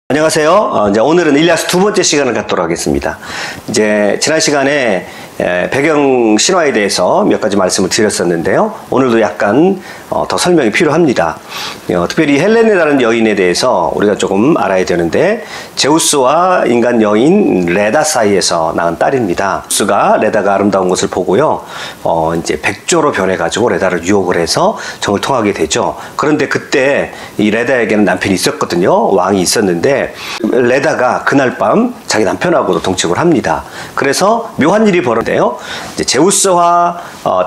안녕하세요. 이제 오늘은 일리아스 두 번째 시간을 갖도록 하겠습니다. 이제 지난 시간에 배경 신화에 대해서 몇 가지 말씀을 드렸었는데요. 오늘도 약간 더 설명이 필요합니다. 특별히 헬레네라는 여인에 대해서 우리가 조금 알아야 되는데, 제우스와 인간 여인 레다 사이에서 낳은 딸입니다. 제우스가 레다가 아름다운 것을 보고요, 이제 백조로 변해가지고 레다를 유혹을 해서 정을 통하게 되죠. 그런데 그때 이 레다에게는 남편이 있었거든요. 왕이 있었는데 레다가 그날 밤 자기 남편하고도 동침을 합니다. 그래서 묘한 일이 벌어진대요. 이제 제우스와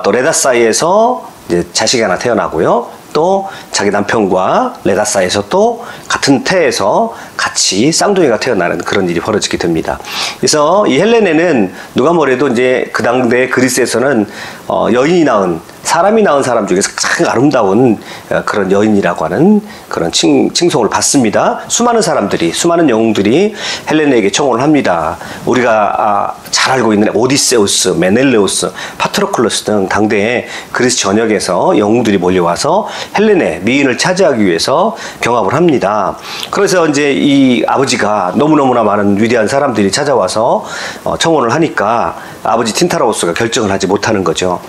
또 레다 사이에서 이제 자식이 하나 태어나고요. 또 자기 남편과 레다 사이에서 또 같은 태에서 같이 쌍둥이가 태어나는 그런 일이 벌어지게 됩니다. 그래서 이 헬레네는 누가 뭐래도 이제 그 당대 그리스에서는 여인이 낳은, 사람이 낳은 사람 중에서 가장 아름다운 그런 여인이라고 하는 그런 칭송을 받습니다. 수많은 사람들이, 수많은 영웅들이 헬레네에게 청혼을 합니다. 우리가 잘 알고 있는 오디세우스, 메넬레우스, 파트로클로스 등 당대의 그리스 전역에서 영웅들이 몰려와서 헬레네, 미인을 차지하기 위해서 경합을 합니다. 그래서 이제 이 아버지가 너무너무나 많은 위대한 사람들이 찾아와서 청혼을 하니까 아버지 틴타라우스가 결정을 하지 못하는 거죠.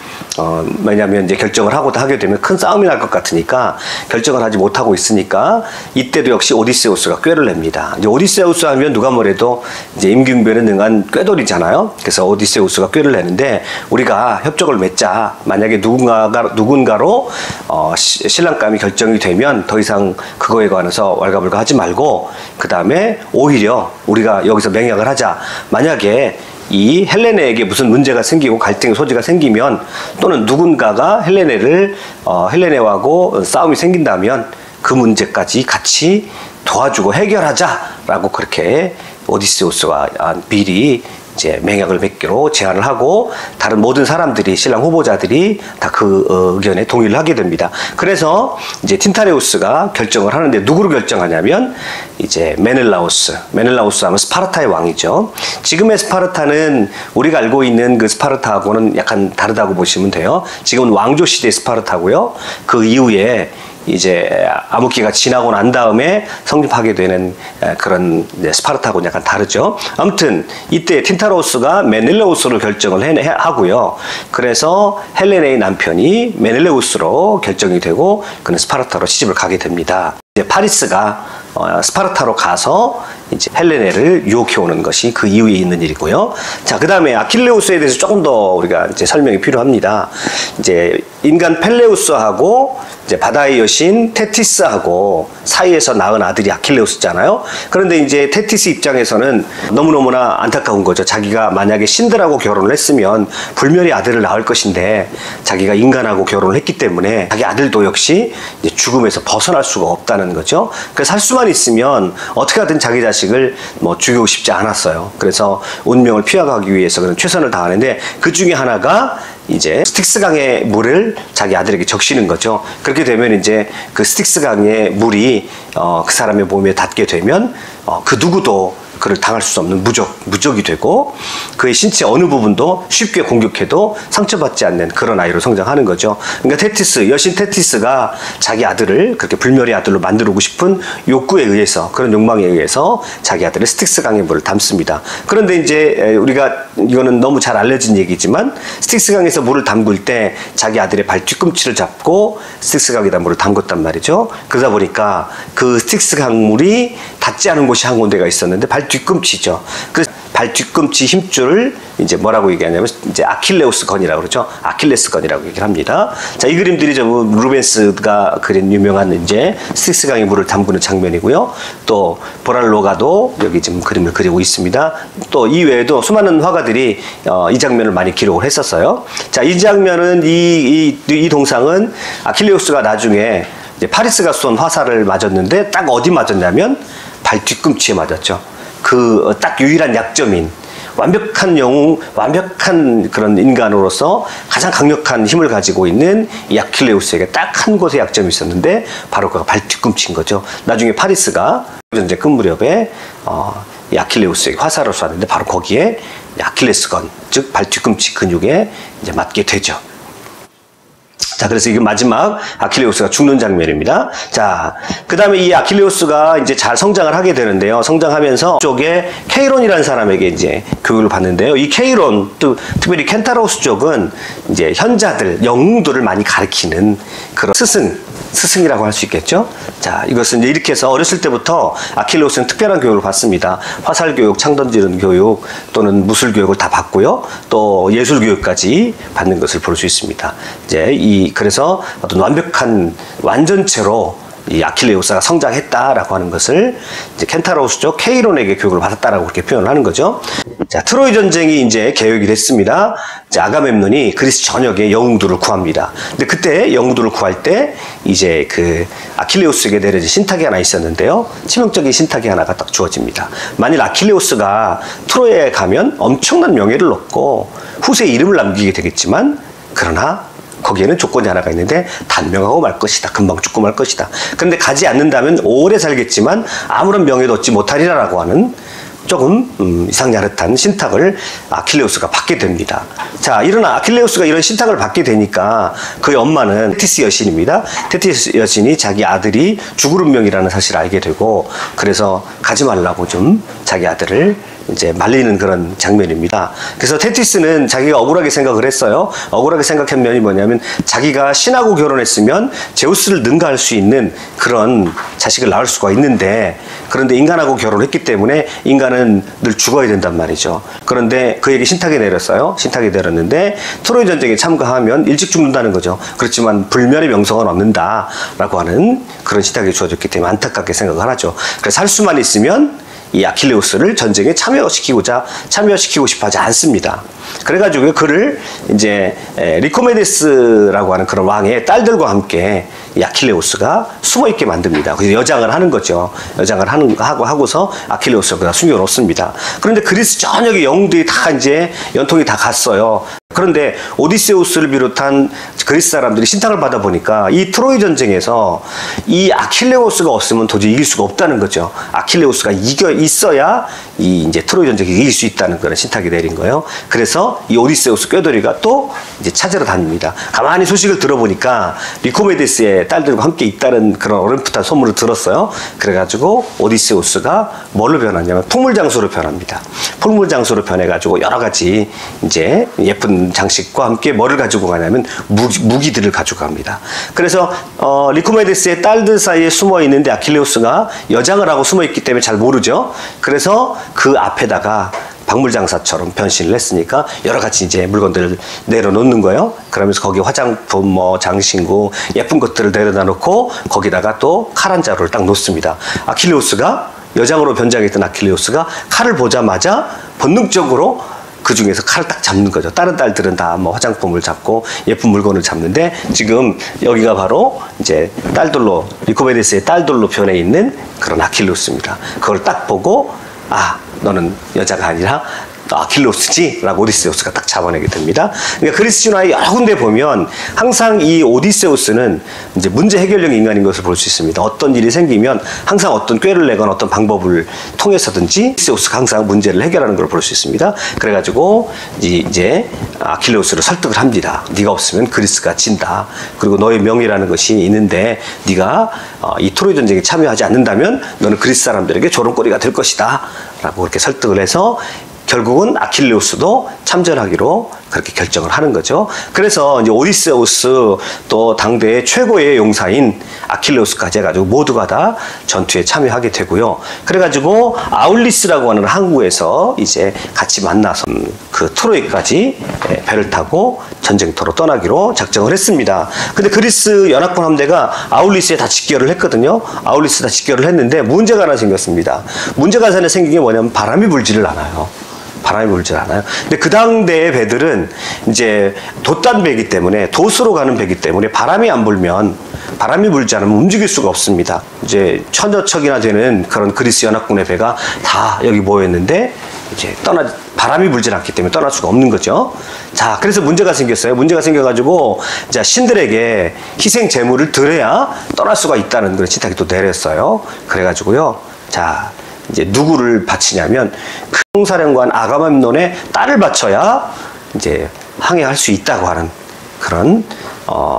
왜냐하면 이제 결정을 하게 되면 큰 싸움이 날 것 같으니까 결정을 하지 못하고 있으니까, 이때도 역시 오디세우스가 꾀를 냅니다. 이제 오디세우스 하면 누가 뭐래도 이제 임기응변에 능한 꾀돌이잖아요. 그래서 오디세우스가 꾀를 내는데, 우리가 협정을 맺자. 만약에 누군가로 신랑감이 결정이 되면 더 이상 그거에 관해서 왈가불가 하지 말고, 그 다음에 오히려 우리가 여기서 맹약을 하자. 만약에 이 헬레네에게 무슨 문제가 생기고 갈등의 소지가 생기면, 또는 누군가가 헬레네하고 싸움이 생긴다면 그 문제까지 같이 도와주고 해결하자라고 그렇게 오디세우스와 미리 이제 맹약을 맺기로 제안을 하고, 다른 모든 사람들이, 신랑 후보자들이 다 그 의견에 동의를 하게 됩니다. 그래서 이제 틴타레우스가 결정을 하는데, 누구로 결정하냐면 이제 메넬라우스 하면 스파르타의 왕이죠. 지금의 스파르타는 우리가 알고 있는 그 스파르타하고는 약간 다르다고 보시면 돼요. 지금은 왕조 시대의 스파르타고요. 그 이후에 이제 암흑기가 지나고 난 다음에 성립하게 되는 그런 스파르타하고는 약간 다르죠. 아무튼 이때 틴타로스가 메넬레우스를 결정을 하고요. 그래서 헬레네의 남편이 메넬레우스로 결정이 되고, 그는 스파르타로 시집을 가게 됩니다. 이제 파리스가 스파르타로 가서 이제 헬레네를 유혹해 오는 것이 그 이후에 있는 일이고요. 자, 그 다음에 아킬레우스에 대해서 조금 더 우리가 이제 설명이 필요합니다. 이제 인간 펠레우스하고 이제 바다의 여신 테티스하고 사이에서 낳은 아들이 아킬레우스잖아요. 그런데 이제 테티스 입장에서는 너무너무나 안타까운 거죠. 자기가 만약에 신들하고 결혼을 했으면 불멸의 아들을 낳을 것인데, 자기가 인간하고 결혼을 했기 때문에 자기 아들도 역시 이제 죽음에서 벗어날 수가 없다는 거죠. 그래서 할 수만 있으면 어떻게 하든 자기 자식을 죽이고 싶지 않았어요. 그래서 운명을 피해가기 위해서 그런 최선을 다하는데, 그 중에 하나가 이제 스틱스강의 물을 자기 아들에게 적시는 거죠. 그렇게 되면 이제 그 스틱스강의 물이 그 사람의 몸에 닿게 되면 그 누구도 그를 당할 수 없는 무적이 되고, 그의 신체 어느 부분도 쉽게 공격해도 상처받지 않는 그런 아이로 성장하는 거죠. 그러니까 여신 테티스가 자기 아들을 그렇게 불멸의 아들로 만들고 싶은 욕구에 의해서, 그런 욕망에 의해서 자기 아들을 스틱스강의 물을 담습니다. 그런데 이제 우리가, 이거는 너무 잘 알려진 얘기지만, 스틱스강에서 물을 담글 때 자기 아들의 발 뒤꿈치를 잡고 스틱스강에다 물을 담궜단 말이죠. 그러다 보니까 그 스틱스강 물이 닿지 않은 곳이 한 군데가 있었는데 발 뒤꿈치죠. 그 발 뒤꿈치 힘줄을 이제 뭐라고 얘기하냐면 이제 아킬레우스건이라고 그러죠. 아킬레스건이라고 얘기를 합니다. 자, 이 그림들이 루벤스가 그린 유명한 이제 스틱스강의 물을 담그는 장면이고요. 또 보랄로가도 여기 지금 그림을 그리고 있습니다. 또 이외에도 수많은 화가들이 이 장면을 많이 기록을 했었어요. 자, 이 장면은 이 동상은 아킬레우스가 나중에 이제 파리스가 쏜 화살을 맞았는데, 딱 어디 맞았냐면 발 뒤꿈치에 맞았죠. 그 딱 유일한 약점인, 완벽한 영웅, 완벽한 그런 인간으로서 가장 강력한 힘을 가지고 있는 이 아킬레우스에게 딱 한 곳에 약점이 있었는데, 바로 그가 발 뒤꿈치인 거죠. 나중에 파리스가 전쟁 끝 무렵에 이 아킬레우스에게 화살을 쐈는데, 바로 거기에 아킬레스건, 즉 발 뒤꿈치 근육에 이제 맞게 되죠. 자, 그래서 이게 마지막 아킬레우스가 죽는 장면입니다. 자, 그 다음에 이 아킬레우스가 이제 잘 성장을 하게 되는데요. 성장하면서 쪽에 케이론이라는 사람에게 이제 교육을 받는데요. 이 케이론, 또 특별히 켄타로스 쪽은 이제 현자들, 영웅들을 많이 가리키는 그런 스승이라고 할 수 있겠죠. 자, 이것은 이제 이렇게 해서 어렸을 때부터 아킬레우스는 특별한 교육을 받습니다. 화살 교육, 창 던지는 교육 또는 무술 교육을 다 받고요. 또 예술 교육까지 받는 것을 볼 수 있습니다. 이제 그래서 어떤 완벽한 완전체로 이 아킬레우스가 성장했다라고 하는 것을 이제 켄타로스족 케이론에게 교육을 받았다라고 그렇게 표현을 하는 거죠. 자, 트로이 전쟁이 이제 개요이 됐습니다. 이제 아가멤논이 그리스 전역의 영웅들을 구합니다. 근데 그때 영웅들을 구할 때 이제 그 아킬레우스에게 내려진 신탁이 하나 있었는데요. 치명적인 신탁이 하나가 딱 주어집니다. 만일 아킬레우스가 트로이에 가면 엄청난 명예를 얻고 후세에 이름을 남기게 되겠지만, 그러나 거기에는 조건이 하나가 있는데 단명하고 말 것이다. 금방 죽고 말 것이다. 그런데 가지 않는다면 오래 살겠지만 아무런 명예도 얻지 못하리라라고 하는 조금 이상야릇한 신탁을 아킬레우스가 받게 됩니다. 자, 이러나 아킬레우스가 이런 신탁을 받게 되니까 그의 엄마는 테티스 여신입니다. 테티스 여신이 자기 아들이 죽을 운명이라는 사실을 알게 되고, 그래서 가지 말라고 좀 자기 아들을 이제 말리는 그런 장면입니다. 그래서 테티스는 자기가 억울하게 생각을 했어요. 억울하게 생각한 면이 뭐냐면, 자기가 신하고 결혼했으면 제우스를 능가할 수 있는 그런 자식을 낳을 수가 있는데, 그런데 인간하고 결혼했기 때문에 인간은 늘 죽어야 된단 말이죠. 그런데 그에게 신탁이 내렸어요. 신탁이 내렸는데 트로이 전쟁에 참가하면 일찍 죽는다는 거죠. 그렇지만 불멸의 명성은 얻는다라고 하는 그런 신탁이 주어졌기 때문에 안타깝게 생각을 하죠. 그래서 살 수만 있으면 이 아킬레우스를 전쟁에 참여시키고 싶어 하지 않습니다. 그래가지고 그를 이제 리코메데스라고 하는 그런 왕의 딸들과 함께 이 아킬레우스가 숨어있게 만듭니다. 그래서 여장을 하는 거죠. 여장을 하고서 아킬레우스가 숨겨놓습니다. 그런데 그리스 전역의 영웅들이 다 이제 연통이 다 갔어요. 그런데 오디세우스를 비롯한 그리스 사람들이 신탁을 받아 보니까 이 트로이 전쟁에서 이 아킬레우스가 없으면 도저히 이길 수가 없다는 거죠. 아킬레우스가 있어야 이 이제 트로이 전쟁에 이길 수 있다는 그런 신탁이 내린 거예요. 그래서 이 오디세우스 꾀돌이가 또 이제 찾으러 다닙니다. 가만히 소식을 들어보니까 리코메데스의 딸들과 함께 있다는 그런 어렴풋한 소문을 들었어요. 그래가지고 오디세우스가 뭘로 변하냐면 풍물장수로 변합니다. 풍물장수로 변해가지고 여러 가지 이제 예쁜 장식과 함께 뭐를 가지고 가냐면 무기들을 가지고 갑니다. 그래서 리코메데스의 딸들 사이에 숨어 있는데 아킬레우스가 여장을 하고 숨어 있기 때문에 잘 모르죠. 그래서 그 앞에다가 박물장사처럼 변신을 했으니까 여러 가지 이제 물건들을 내려놓는 거예요. 그러면서 거기 화장품, 장신구, 예쁜 것들을 내려다 놓고 거기다가 또 칼 한 자루를 딱 놓습니다. 아킬레우스가 여장으로 변장했던 아킬레우스가 칼을 보자마자 본능적으로 그 중에서 칼을 딱 잡는 거죠. 다른 딸들은 다 뭐 화장품을 잡고 예쁜 물건을 잡는데, 지금 여기가 바로 이제 딸들로, 리코메데스의 딸들로 변해 있는 그런 아킬레우스입니다. 그걸 딱 보고, 아, 너는 여자가 아니라 아킬레우스지? 라고 오디세우스가 딱 잡아내게 됩니다. 그러니까 그리스 신화의 여러 군데 보면 항상 이 오디세우스는 이제 문제 해결형 인간인 것을 볼 수 있습니다. 어떤 일이 생기면 항상 어떤 꾀를 내거나 어떤 방법을 통해서든지 오디세우스가 항상 문제를 해결하는 걸 볼 수 있습니다. 그래가지고 이제 아킬레우스를 설득을 합니다. 네가 없으면 그리스가 진다. 그리고 너의 명예라는 것이 있는데 네가 이 트로이 전쟁에 참여하지 않는다면 너는 그리스 사람들에게 조롱거리가 될 것이다. 라고 그렇게 설득을 해서 결국은 아킬레우스도 참전하기로 그렇게 결정을 하는 거죠. 그래서 이제 오디세우스 또 당대의 최고의 용사인 아킬레우스까지 해가지고 모두가 다 전투에 참여하게 되고요. 그래가지고 아울리스라고 하는 항구에서 이제 같이 만나서 그 트로이까지 배를 타고 전쟁터로 떠나기로 작정을 했습니다. 근데 그리스 연합군 함대가 아울리스에 다 집결을 했거든요. 아울리스에 다 집결을 했는데 문제가 하나 생겼습니다. 문제가 하나 생긴 게 뭐냐면 바람이 불지를 않아요. 바람이 불지 않아요. 근데 그 당대의 배들은 이제 돛단 배이기 때문에, 돛으로 가는 배이기 때문에 바람이 안 불면, 바람이 불지 않으면 움직일 수가 없습니다. 이제 천여 척이나 되는 그런 그리스 연합군의 배가 다 여기 모였는데 이제 바람이 불지 않기 때문에 떠날 수가 없는 거죠. 자, 그래서 문제가 생겼어요. 문제가 생겨가지고 자, 신들에게 희생 제물을 드려야 떠날 수가 있다는 그런 신탁이 또 내렸어요. 그래가지고요. 자, 이제 누구를 바치냐면 총사령관 아가멤논의 딸을 바쳐야 이제 항해할 수 있다고 하는 그런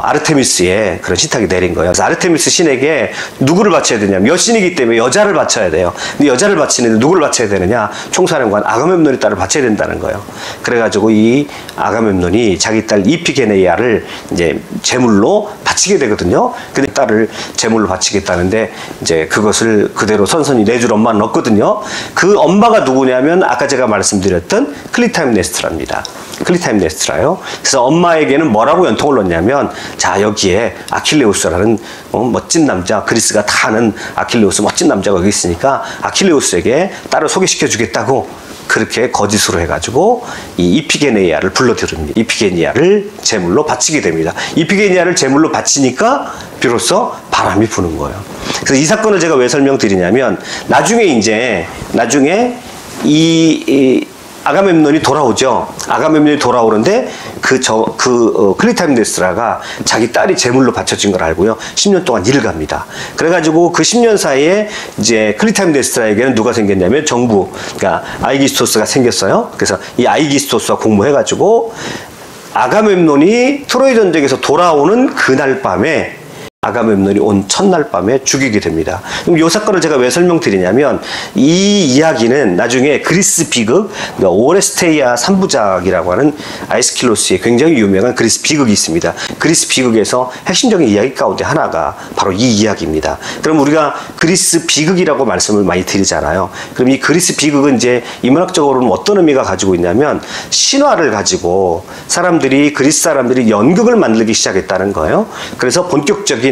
아르테미스의 그런 신탁이 내린 거예요. 그래서 아르테미스 신에게 누구를 바쳐야 되냐면 여신이기 때문에 여자를 바쳐야 돼요. 근데 여자를 바치는데 누구를 바쳐야 되느냐? 총사령관 아가멤논의 딸을 바쳐야 된다는 거예요. 그래가지고 이 아가멤논이 자기 딸 이피게네이아를 이제 제물로 바치게 되거든요. 근데 딸을 제물로 바치겠다는데 이제 그것을 그대로 선선히 내줄 엄마는 없거든요. 그 엄마가 누구냐면 아까 제가 말씀드렸던 클리타임네스트라입니다. 클리타임네스트라요. 그래서 엄마에게는 뭐라고 연통을 넣냐면 자 여기에 아킬레우스라는 멋진 남자, 그리스가 다 아는 아킬레우스 멋진 남자가 여기 있으니까 아킬레우스에게 딸을 소개시켜 주겠다고 그렇게 거짓으로 해가지고 이 이피게네이아를 불러들입니다. 이피게니아를 제물로 바치게 됩니다. 이피게니아를 제물로 바치니까 비로소 바람이 부는 거예요. 그래서 이 사건을 제가 왜 설명드리냐면 나중에 이 아가멤논이 돌아오죠. 아가멤논이 돌아오는데 클리타임네스라가 자기 딸이 제물로 바쳐진 걸 알고요. 10년 동안 일을 갑니다. 그래가지고 그 10년 사이에 이제 클리타임네스라에게는 누가 생겼냐면 정부, 그러니까 아이기스토스가 생겼어요. 그래서 이 아이기스토스와 공모해가지고 아가멤논이 트로이 전쟁에서 돌아오는 그날 밤에 아가멤논이 온 첫날 밤에 죽이게 됩니다. 그럼 이 사건을 제가 왜 설명드리냐면 이 이야기는 나중에 그리스 비극, 그러니까 오레스테이아 3부작이라고 하는 아이스킬로스의 굉장히 유명한 그리스 비극이 있습니다. 그리스 비극에서 핵심적인 이야기 가운데 하나가 바로 이 이야기입니다. 그럼 우리가 그리스 비극이라고 말씀을 많이 드리잖아요. 그럼 이 그리스 비극은 이제 인문학적으로는 어떤 의미가 가지고 있냐면 신화를 가지고 그리스 사람들이 연극을 만들기 시작했다는 거예요. 그래서 본격적인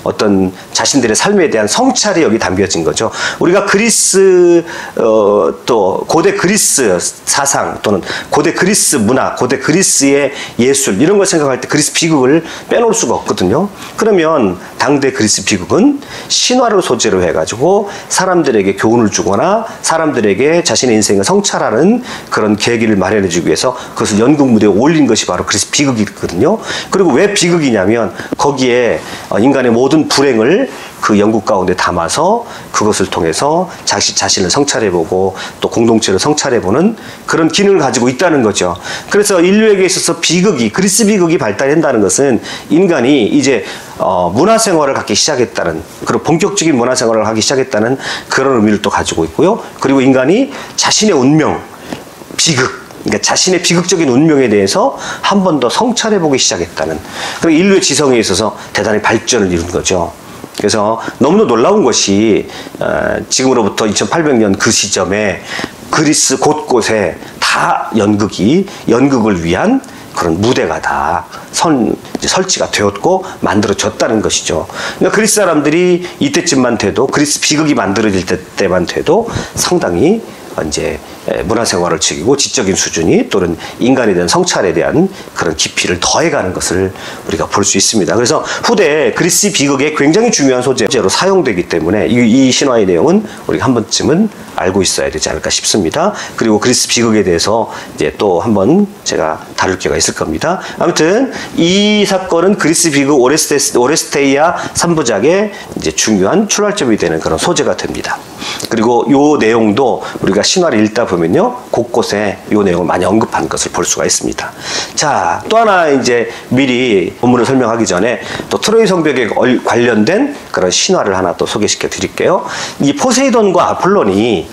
어떤 자신들의 삶에 대한 성찰이 여기 담겨진 거죠. 우리가 그리스 또 고대 그리스 사상 또는 고대 그리스 문화, 고대 그리스의 예술 이런 걸 생각할 때 그리스 비극을 빼놓을 수가 없거든요. 그러면 당대 그리스 비극은 신화를 소재로 해가지고 사람들에게 교훈을 주거나 사람들에게 자신의 인생을 성찰하는 그런 계기를 마련해주기 위해서 그것을 연극 무대에 올린 것이 바로 그리스 비극이거든요. 그리고 왜 비극이냐면 거기에 인간의 모든 불행을 그 연극 가운데 담아서 그것을 통해서 자신을 성찰해보고 또 공동체를 성찰해보는 그런 기능을 가지고 있다는 거죠. 그래서 인류에게 있어서 그리스 비극이 발달한다는 것은 인간이 이제 문화생활을 갖기 시작했다는, 그리고 본격적인 문화생활을 하기 시작했다는 그런 의미를 또 가지고 있고요. 그리고 인간이 자신의 운명, 그러니까 자신의 비극적인 운명에 대해서 한 번 더 성찰해보기 시작했다는, 그리고 인류의 지성에 있어서 대단히 발전을 이룬 거죠. 그래서 너무나 놀라운 것이 지금으로부터 2800년 그 시점에 그리스 곳곳에 다 연극을 위한 그런 무대가 다 설치가 되었고 만들어졌다는 것이죠. 그러니까 그리스 사람들이 이때쯤만 돼도, 그리스 비극이 만들어질 때만 돼도 상당히 이제 문화생활을 즐기고 지적인 수준이 또는 인간에 대한 성찰에 대한 그런 깊이를 더해가는 것을 우리가 볼 수 있습니다. 그래서 후대 그리스 비극에 굉장히 중요한 소재로 사용되기 때문에 이 신화의 내용은 우리가 한 번쯤은 알고 있어야 되지 않을까 싶습니다. 그리고 그리스 비극에 대해서 이제 또 한번 제가 다룰 기회가 있을 겁니다. 아무튼 이 사건은 그리스 비극 오레스테이아 3부작의 이제 중요한 출발점이 되는 그런 소재가 됩니다. 그리고 이 내용도 우리가 신화를 읽다 보면요, 곳곳에 이 내용을 많이 언급한 것을 볼 수가 있습니다. 자, 또 하나 이제 미리 본문을 설명하기 전에 또 트로이 성벽에 관련된 그런 신화를 하나 또 소개시켜 드릴게요. 이 포세이돈과 아폴론이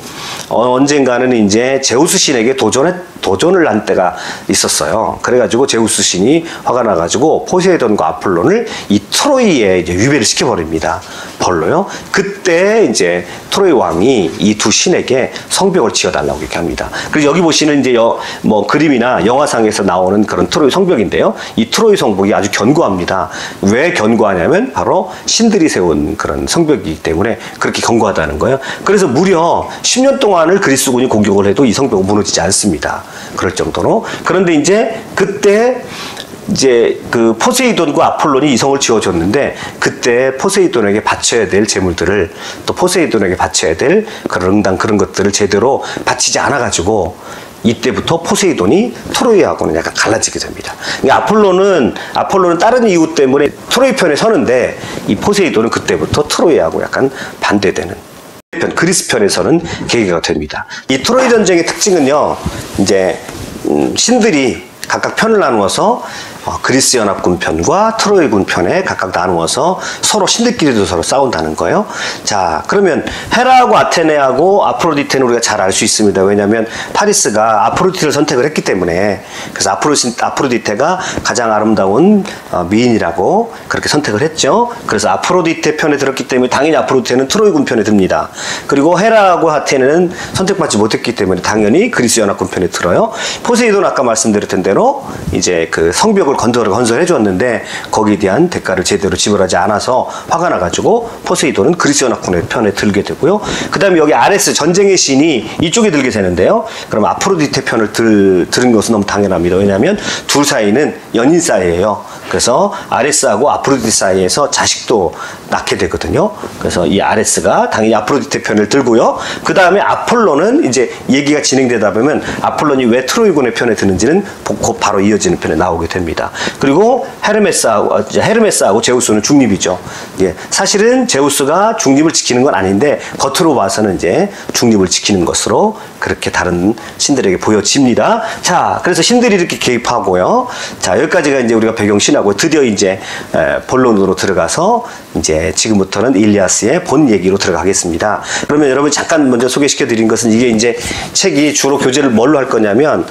언젠가는 이제 제우스 신에게 도전을 한 때가 있었어요. 그래가지고 제우스 신이 화가 나가지고 포세이돈과 아폴론을 이 트로이에 이제 유배를 시켜버립니다. 벌로요. 그때 이제 트로이 왕이 이 두 신에게 성벽을 지어달라고 이렇게 합니다. 그래서 여기 보시는 이제 뭐 그림이나 영화상에서 나오는 그런 트로이 성벽인데요. 이 트로이 성벽이 아주 견고합니다. 왜 견고하냐면 바로 신들이 세운 그런 성벽이기 때문에 그렇게 견고하다는 거예요. 그래서 무려 10년 동안을 그리스군이 공격을 해도 이 성벽은 무너지지 않습니다. 그럴 정도로. 그런데 이제 그때 이제 그 포세이돈과 아폴론이 이 성을 지어줬는데 그때 포세이돈에게 바쳐야 될 재물들을 또 포세이돈에게 바쳐야 될 그런 것들을 제대로 바치지 않아가지고 이때부터 포세이돈이 트로이하고는 약간 갈라지게 됩니다. 그러니까 아폴로는 다른 이유 때문에 트로이 편에 서는데 이 포세이돈은 그때부터 트로이하고 약간 반대되는 그리스 편에서는 계기가 됩니다. 이 트로이 전쟁의 특징은요, 이제 신들이 각각 편을 나누어서 그리스 연합군 편과 트로이군 편에 각각 나누어서 서로 신들끼리도 서로 싸운다는 거예요. 자, 그러면 헤라하고 아테네하고 아프로디테는 우리가 잘 알 수 있습니다. 왜냐하면 파리스가 아프로디테를 선택을 했기 때문에. 그래서 아프로디테가 가장 아름다운 미인이라고 그렇게 선택을 했죠. 그래서 아프로디테 편에 들었기 때문에 당연히 아프로디테는 트로이군 편에 듭니다. 그리고 헤라하고 아테네는 선택받지 못했기 때문에 당연히 그리스 연합군 편에 들어요. 포세이돈 아까 말씀드렸던 대로 이제 그 성벽을 건설해 줬는데 거기에 대한 대가를 제대로 지불하지 않아서 화가 나가지고 포세이돈은 그리스 연합군의 편에 들게 되고요. 그 다음에 여기 아레스 전쟁의 신이 이쪽에 들게 되는데요. 그럼 아프로디테 편을 들은 것은 너무 당연합니다. 왜냐하면 둘 사이는 연인 사이예요. 그래서 아레스하고 아프로디테 사이에서 자식도 낳게 되거든요. 그래서 이 아레스가 당연히 아프로디테 편을 들고요. 그 다음에 아폴로는 이제 얘기가 진행되다 보면 아폴론이 왜 트로이군의 편에 드는지는 곧 바로 이어지는 편에 나오게 됩니다. 그리고 헤르메스하고 제우스는 중립이죠. 예, 사실은 제우스가 중립을 지키는 건 아닌데 겉으로 봐서는 이제 중립을 지키는 것으로 그렇게 다른 신들에게 보여집니다. 자, 그래서 신들이 이렇게 개입하고요. 자, 여기까지가 이제 우리가 배경 신하고 드디어 이제 본론으로 들어가서 이제 지금부터는 일리아스의 본 얘기로 들어가겠습니다. 그러면 여러분 잠깐 먼저 소개시켜 드린 것은 이게 이제 책이 주로 교재를 뭘로 할 거냐면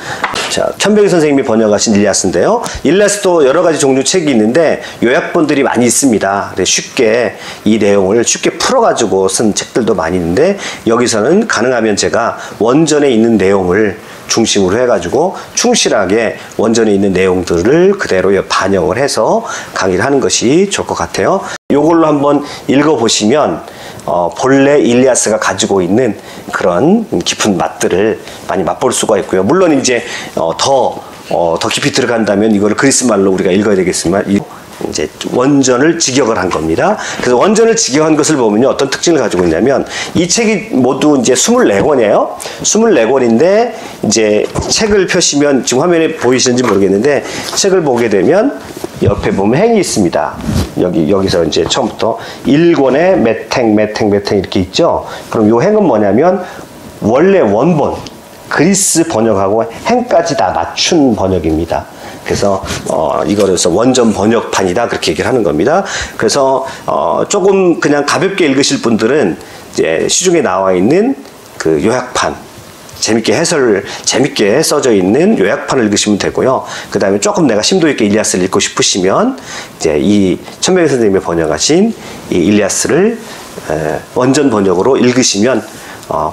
자, 천병희 선생님이 번역하신 일리아스인데요. 일리아스도 여러 가지 종류 책이 있는데 요약본들이 많이 있습니다. 쉽게 이 내용을 쉽게 풀어가지고 쓴 책들도 많이 있는데 여기서는 가능하면 제가 원전에 있는 내용을 중심으로 해가지고 충실하게 원전에 있는 내용들을 그대로 반영을 해서 강의를 하는 것이 좋을 것 같아요. 이걸로 한번 읽어보시면 본래 일리아스가 가지고 있는 그런 깊은 맛들을 많이 맛볼 수가 있고요. 물론 이제 더 깊이 들어간다면 이거를 그리스 말로 우리가 읽어야 되겠지만 이제 원전을 직역을 한 겁니다. 그래서 원전을 직역한 것을 보면요. 어떤 특징을 가지고 있냐면 이 책이 모두 이제 24권이에요. 24권인데 이제 책을 펴시면 지금 화면에 보이시는지 모르겠는데 책을 보게 되면 옆에 보면 행이 있습니다. 여기서 이제 처음부터 1권에 메탱 이렇게 있죠. 그럼 이 행은 뭐냐면 원래 원본 그리스 번역하고 행까지 다 맞춘 번역입니다. 그래서 이거로서 원전 번역판이다 그렇게 얘기를 하는 겁니다. 그래서 조금 그냥 가볍게 읽으실 분들은 이제 시중에 나와 있는 그 요약판 재밌게 써져 있는 요약판을 읽으시면 되고요. 그 다음에 조금 내가 심도 있게 일리아스를 읽고 싶으시면 이제 이 천병희 선생님이 번역하신 이 일리아스를 원전 번역으로 읽으시면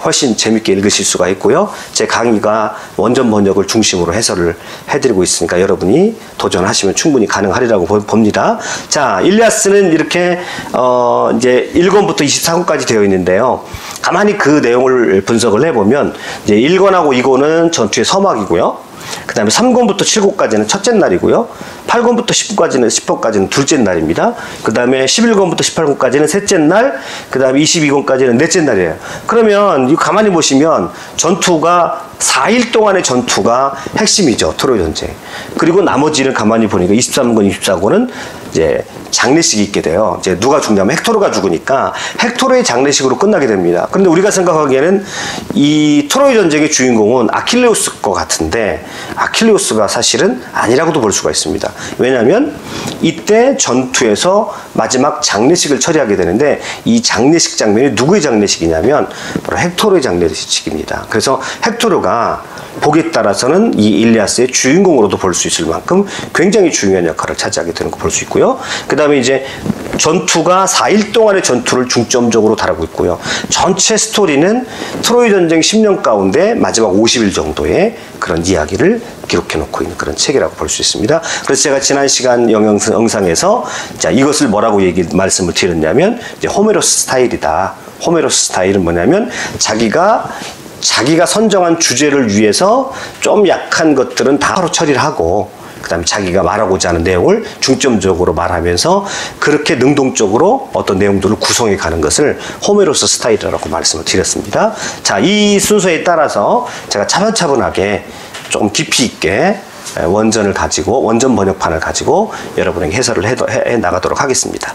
훨씬 재밌게 읽으실 수가 있고요. 제 강의가 원전 번역을 중심으로 해설을 해드리고 있으니까 여러분이 도전하시면 충분히 가능하리라고 봅니다. 자, 일리아스는 이렇게 이제 1권부터 24권까지 되어 있는데요. 가만히 그 내용을 분석을 해보면 이제 1권하고 2권은 전투의 서막이고요. 그 다음에 3권부터 7권까지는 첫째 날이고요. 8권부터 10권까지는 둘째 날입니다. 그 다음에 11권부터 18권까지는 셋째 날, 그 다음에 22권까지는 넷째 날이에요. 그러면 가만히 보시면 전투가 4일 동안의 전투가 핵심이죠. 트로이 전쟁. 그리고 나머지는 가만히 보니까 23권, 24권은 이제 장례식이 있게 돼요. 이제 누가 죽냐면 헥토르가 죽으니까 헥토르의 장례식으로 끝나게 됩니다. 그런데 우리가 생각하기에는 이 트로이 전쟁의 주인공은 아킬레우스일 것 같은데 아킬레우스가 사실은 아니라고도 볼 수가 있습니다. 왜냐하면 이때 전투에서 마지막 장례식을 처리하게 되는데 이 장례식 장면이 누구의 장례식이냐면 바로 헥토르의 장례식입니다. 그래서 헥토르가 복에 따라서는 이 일리아스의 주인공으로도 볼 수 있을 만큼 굉장히 중요한 역할을 차지하게 되는 거 볼 수 있고요. 그 다음에 이제 전투가 4일 동안의 전투를 중점적으로 다루고 있고요. 전체 스토리는 트로이 전쟁 10년 가운데 마지막 50일 정도의 그런 이야기를 기록해 놓고 있는 그런 책이라고 볼 수 있습니다. 그래서 제가 지난 시간 영상에서 자, 이것을 뭐라고 말씀을 드렸냐면 이제 호메로스 스타일이다. 호메로스 스타일은 뭐냐면 자기가 선정한 주제를 위해서 좀 약한 것들은 다 바로 처리를 하고 그 다음에 자기가 말하고자 하는 내용을 중점적으로 말하면서 그렇게 능동적으로 어떤 내용들을 구성해 가는 것을 호메로스 스타일이라고 말씀을 드렸습니다. 자, 이 순서에 따라서 제가 차분차분하게 조금 깊이 있게 원전 번역판을 가지고 여러분에게 해설을 해 나가도록 하겠습니다.